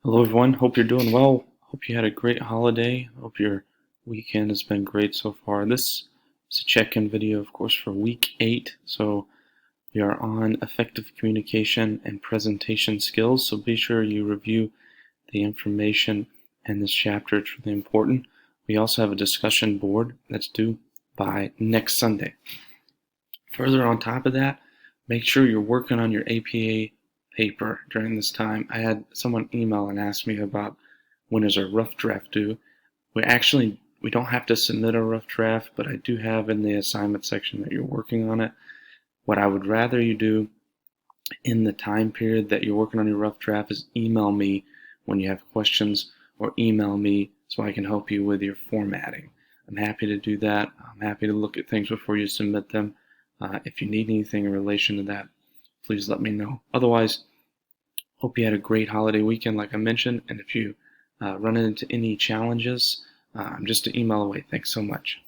Hello, everyone. Hope you're doing well. Hope you had a great holiday. Hope your weekend has been great so far. This is a check-in video, of course, for week 8. So we are on effective communication and presentation skills. So be sure you review the information in this chapter. It's really important. We also have a discussion board that's due by next Sunday. Further on top of that, make sure you're working on your APA paper during this time. I had someone email and ask me about when is our rough draft due. We don't have to submit a rough draft, but I do have in the assignment section that you're working on it. What I would rather you do in the time period that you're working on your rough draft is email me when you have questions, or email me so I can help you with your formatting. I'm happy to do that. I'm happy to look at things before you submit them. If you need anything in relation to that, please let me know. Otherwise, hope you had a great holiday weekend, like I mentioned. And if you run into any challenges, I'm just an email away. Thanks so much.